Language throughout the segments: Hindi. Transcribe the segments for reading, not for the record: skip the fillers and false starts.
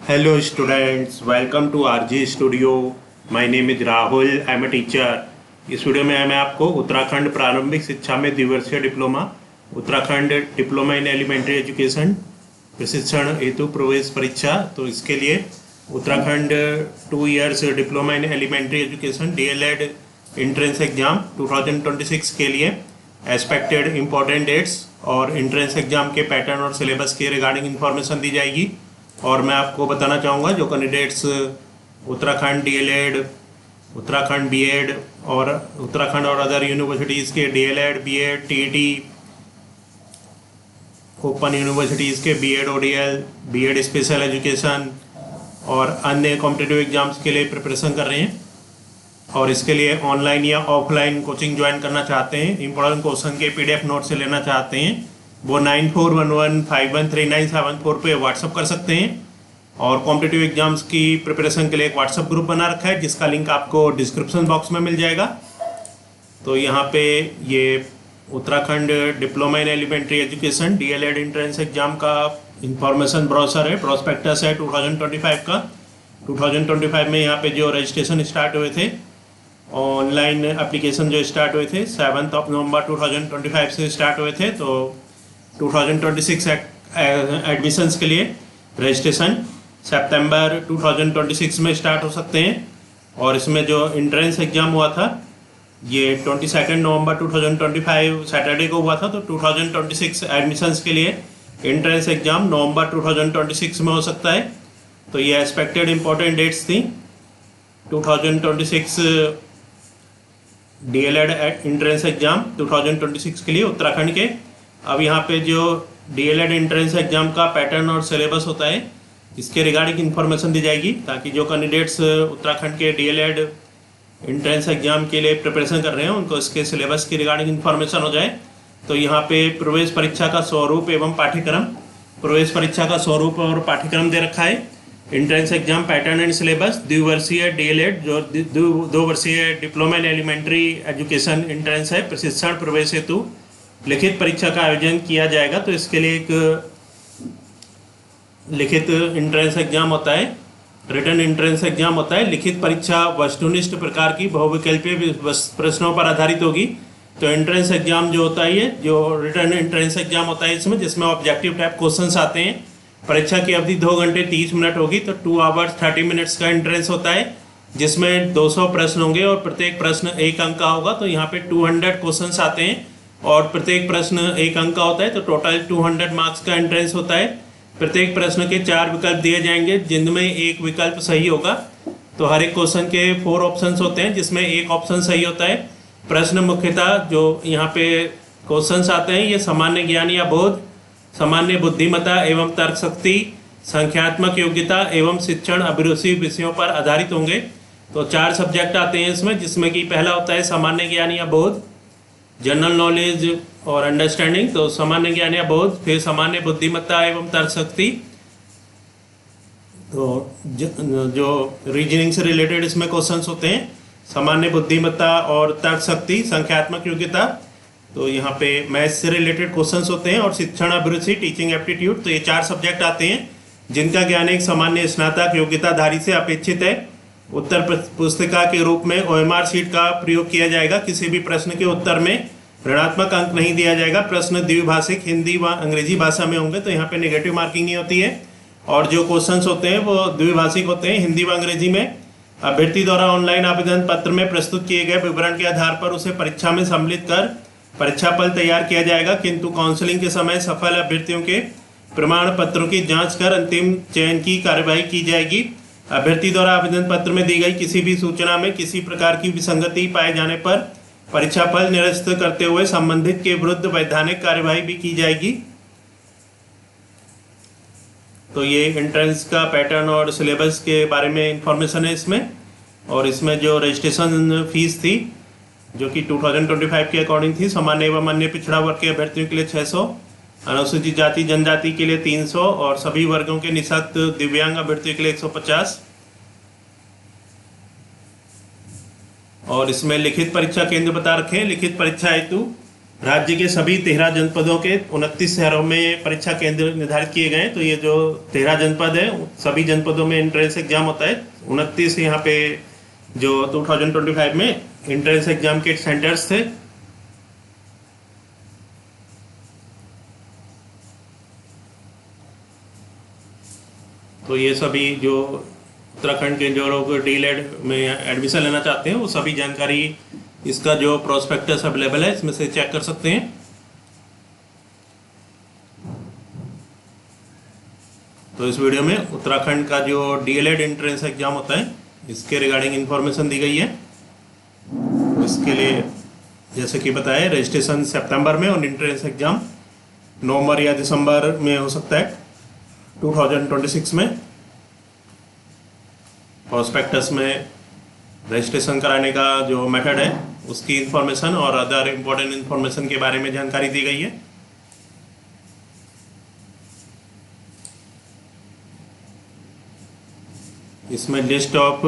Hello students, welcome to RG Studio. My name is Rahul. I am a teacher. इस वीडियो में मैं आपको उत्तराखंड प्रारंभिक शिक्षा में द्विवर्षीय diploma, Uttarakhand diploma in elementary education प्रशिक्षण हेतु प्रवेश परीक्षा, तो इसके लिए Uttarakhand 2 years diploma in elementary education DLED entrance exam 2026 के लिए एक्सपेक्टेड इम्पोर्टेंट डेट्स और एंट्रेंस एग्जाम के पैटर्न और सिलेबस के रिगार्डिंग इन्फॉर्मेशन दी जाएगी। और मैं आपको बताना चाहूँगा जो candidates Uttarakhand DLED, Uttarakhand BEd और उत्तराखंड और अदर यूनिवर्सिटीज़ के DLED, BEd, TET, open universities के BEd ODL, BEd special education और अन्य कॉम्पिटिटिव एग्जाम्स के लिए प्रिपरेशन कर रहे हैं और इसके लिए ऑनलाइन या ऑफलाइन कोचिंग ज्वाइन करना चाहते हैं, इंपॉर्टेंट क्वेश्चन के PDF नोट से लेना चाहते हैं, वो 9411513974 पे व्हाट्सअप कर सकते हैं। और कॉम्पिटिटिव एग्जाम्स की प्रिपरेशन के लिए एक व्हाट्सअप ग्रुप बना रखा है जिसका लिंक आपको डिस्क्रिप्शन बॉक्स में मिल जाएगा। तो यहाँ पे ये Uttarakhand diploma in elementary education DLED entrance exam का इंफॉर्मेशन ब्रोशर है, प्रोस्पेक्टस है 2025 का। 2025 में यहाँ पे जो रजिस्ट्रेशन स्टार्ट हुए थे, ऑनलाइन एप्लीकेशन जो स्टार्ट हुए थे 7 नवंबर 2025 से स्टार्ट हुए थे, तो 2026 एडमिशन्स के लिए रजिस्ट्रेशन सितंबर 2026 में स्टार्ट हो सकते हैं। और इसमें जो एंट्रेंस एग्ज़ाम हुआ था ये 22 नवंबर 2025 सैटरडे को हुआ था, तो 2026 एडमिशन्स के लिए एंट्रेंस एग्ज़ाम नवंबर 2026 में हो सकता है। तो ये एक्सपेक्टेड इम्पोर्टेंट डेट्स थी 2026 DLED एंट्रेंस एग्ज़ाम 2026 के लिए उत्तराखंड के। अब यहाँ पे जो DLED एंट्रेंस एग्जाम का पैटर्न और सिलेबस होता है इसके रिगार्डिंग इन्फॉर्मेशन दी जाएगी ताकि जो कैंडिडेट्स उत्तराखंड के DLED एंट्रेंस एग्जाम के लिए प्रिपरेशन कर रहे हैं उनको इसके सिलेबस की रिगार्डिंग इन्फॉर्मेशन हो जाए। तो यहाँ पे प्रवेश परीक्षा का स्वरूप एवं पाठ्यक्रम, प्रवेश परीक्षा का स्वरूप और पाठ्यक्रम दे रखा है। Entrance exam pattern and syllabus, द्विवर्षीय DLED जो 2 वर्षीय diploma in elementary education entrance है, प्रशिक्षण प्रवेश हेतु लिखित परीक्षा का आयोजन किया जाएगा। तो इसके लिए एक लिखित एंट्रेंस एग्जाम होता है, रिटन एंट्रेंस एग्जाम होता है। लिखित परीक्षा वस्तुनिष्ठ प्रकार की बहुविकल्पीय प्रश्नों पर आधारित होगी। तो एंट्रेंस एग्जाम जो होता है, जो रिटन एंट्रेंस एग्जाम होता है जिसमें ऑब्जेक्टिव टाइप क्वेश्चंस आते हैं। परीक्षा की अवधि 2 घंटे 30 मिनट होगी, तो 2 आवर्स 30 मिनट्स का एंट्रेंस होता है जिसमें 200 प्रश्न होंगे और प्रत्येक प्रश्न 1 अंक का होगा। तो यहाँ पे 200 क्वेश्चन आते हैं और प्रत्येक प्रश्न 1 अंक का होता है, तो टोटल 200 मार्क्स का एंट्रेंस होता है। प्रत्येक प्रश्न के 4 विकल्प दिए जाएंगे जिनमें एक विकल्प सही होगा। तो हर एक क्वेश्चन के 4 ऑप्शंस होते हैं जिसमें एक ऑप्शन सही होता है। प्रश्न मुख्यतः जो यहाँ पे क्वेश्चंस आते हैं ये सामान्य ज्ञान या बोध, सामान्य बुद्धिमत्ता एवं तर्क शक्ति, संख्यात्मक योग्यता एवं शिक्षण अभिरुचि विषयों पर आधारित होंगे। तो 4 सब्जेक्ट आते हैं इसमें, जिसमें कि पहला होता है सामान्य ज्ञान या बोध, जनरल नॉलेज और अंडरस्टैंडिंग, तो सामान्य ज्ञान या बोध, फिर सामान्य बुद्धिमत्ता एवं तर्क शक्ति, तो जो रीजनिंग से रिलेटेड इसमें क्वेश्चंस होते हैं, सामान्य बुद्धिमत्ता और तर्क शक्ति, संख्यात्मक योग्यता, तो यहाँ पे मैथ्स से रिलेटेड क्वेश्चंस होते हैं, और शिक्षण अभिरुचि टीचिंग एप्टीट्यूड। तो ये 4 सब्जेक्ट आते हैं जिनका ज्ञान एक सामान्य स्नातक योग्यताधारी से अपेक्षित है। उत्तर पुस्तिका के रूप में OMR शीट का प्रयोग किया जाएगा। किसी भी प्रश्न के उत्तर में ऋणात्मक अंक नहीं दिया जाएगा। प्रश्न द्विभाषिक हिंदी व अंग्रेजी भाषा में होंगे, तो यहाँ पे नेगेटिव मार्किंग नहीं होती है। और जो क्वेश्चंस होते हैं वो द्विभाषिक होते हैं, हिंदी व अंग्रेजी में। अभ्यर्थी द्वारा ऑनलाइन आवेदन पत्र में प्रस्तुत किए गए विवरण के आधार पर उसे परीक्षा में सम्मिलित कर परीक्षा फल तैयार किया जाएगा, किंतु काउंसलिंग के समय सफल अभ्यर्थियों के प्रमाण पत्रों की जाँच कर अंतिम चयन की कार्यवाही की जाएगी। अभ्यर्थी द्वारा आवेदन पत्र में दी गई किसी भी सूचना में किसी प्रकार की विसंगति पाए जाने पर परीक्षा फल निरस्त करते हुए संबंधित के विरुद्ध वैधानिक कार्यवाही भी की जाएगी। तो ये एंट्रेंस का पैटर्न और सिलेबस के बारे में इंफॉर्मेशन है इसमें। और इसमें जो रजिस्ट्रेशन फीस थी जो कि 2025 के अकॉर्डिंग थी, सामान्य एवं अन्य पिछड़ा वर्ग के अभ्यर्थियों के लिए 600, अनुसूचित जाति जनजाति के लिए 300 और सभी वर्गों के निःशक्त दिव्यांग अभ्यर्थियों के लिए 150। और इसमें लिखित परीक्षा केंद्र बता रखे हैं। लिखित परीक्षा हेतु राज्य के सभी 13 जनपदों के 29 शहरों में परीक्षा केंद्र निर्धारित किए गए हैं। तो ये जो 13 जनपद है सभी जनपदों में एंट्रेंस एग्जाम होता है। 29 यहाँ पे जो 2025 में एंट्रेंस एग्जाम के सेंटर्स थे। तो ये सभी जो उत्तराखंड के जो लोग डीएलएड में एडमिशन लेना चाहते हैं वो सभी जानकारी इसका जो प्रोस्पेक्टस अवेलेबल है इसमें से चेक कर सकते हैं। तो इस वीडियो में उत्तराखंड का जो डीएलएड एंट्रेंस एग्जाम होता है इसके रिगार्डिंग इंफॉर्मेशन दी गई है। इसके लिए जैसे कि बताया रजिस्ट्रेशन सितंबर में और एंट्रेंस एग्जाम नवंबर या दिसंबर में हो सकता है 2026 में। प्रोस्पेक्टस में रजिस्ट्रेशन कराने का जो मेथड है उसकी इंफॉर्मेशन और अदर इम्पोर्टेंट इंफॉर्मेशन के बारे में जानकारी दी गई है। इसमें लिस्ट ऑफ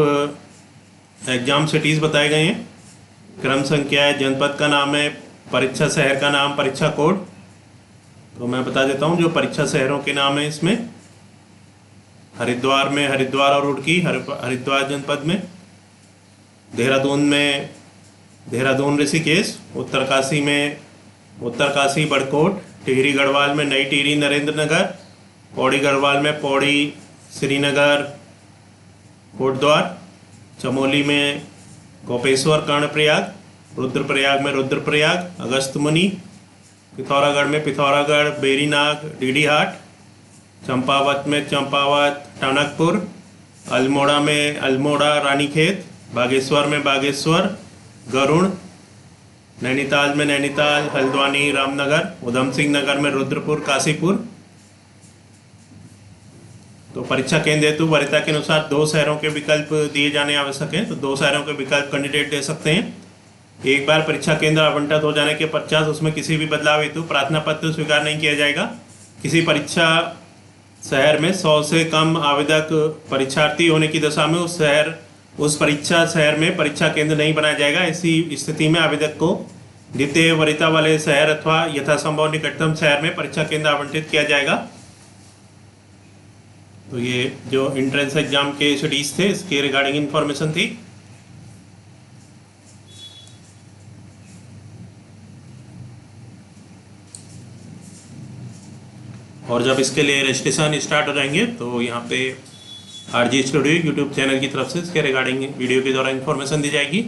एग्जाम सिटीज़ बताए गए हैं। क्रम संख्या है, जनपद का नाम है, परीक्षा शहर का नाम, परीक्षा कोड। तो मैं बता देता हूँ जो परीक्षा शहरों के नाम है इसमें हरिद्वार में हरिद्वार और रुड़की हरिद्वार जनपद में, देहरादून में देहरादून ऋषिकेश, उत्तरकाशी में उत्तरकाशी बड़कोट, टिहरी गढ़वाल में नई टिहरी नरेंद्र नगर, पौड़ी गढ़वाल में पौड़ी श्रीनगर कोटद्वार, चमोली में गोपेश्वर कर्णप्रयाग, रुद्रप्रयाग में रुद्रप्रयाग अगस्त्यमुनि, पिथौरागढ़ में पिथौरागढ़ बेरीनाग डीडीहाट, चंपावत में चंपावत टनकपुर, अल्मोड़ा में अल्मोड़ा रानीखेत, बागेश्वर में बागेश्वर गरुड़, नैनीताल में नैनीताल हल्द्वानी रामनगर, उधम सिंह नगर में रुद्रपुर काशीपुर। तो परीक्षा केंद्र हेतु वरीयता के अनुसार 2 शहरों के विकल्प दिए जाने आवश्यक हैं। तो 2 शहरों के विकल्प कैंडिडेट दे सकते हैं। एक बार परीक्षा केंद्र आवंटित हो जाने के पश्चात उसमें किसी भी बदलाव हेतु प्रार्थना पत्र स्वीकार नहीं किया जाएगा। किसी परीक्षा शहर में 100 से कम आवेदक परीक्षार्थी होने की दशा में उस परीक्षा शहर में परीक्षा केंद्र नहीं बनाया जाएगा। ऐसी स्थिति में आवेदक को द्वितीय वरीयता वाले शहर अथवा यथासंभव निकटतम शहर में परीक्षा केंद्र आवंटित किया जाएगा। तो ये जो एंट्रेंस एग्जाम के शेड्यूल्स थे इसके रिगार्डिंग इंफॉर्मेशन थी। और जब इसके लिए रजिस्ट्रेशन स्टार्ट हो जाएंगे तो यहाँ पे आरजी स्टूडियो यूट्यूब चैनल की तरफ से इसके रिगार्डिंग वीडियो के द्वारा इन्फॉर्मेशन दी जाएगी।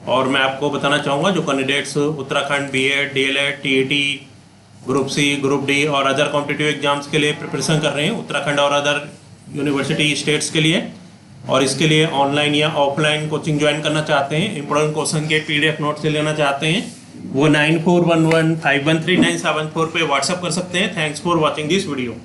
और मैं आपको बताना चाहूँगा जो candidates Uttarakhand BEd DElEd TET group C group D और अदर कॉम्पिटिटिव एग्जाम्स के लिए प्रिपरेशन कर रहे हैं उत्तराखंड और अदर यूनिवर्सिटी स्टेट्स के लिए, और इसके लिए ऑनलाइन या ऑफलाइन कोचिंग ज्वाइन करना चाहते हैं, इंपॉर्टेंट क्वेश्चन के PDF नोट से लेना चाहते हैं, वो 9411513974 पे व्हाट्सअप कर सकते हैं। Thanks for watching this video.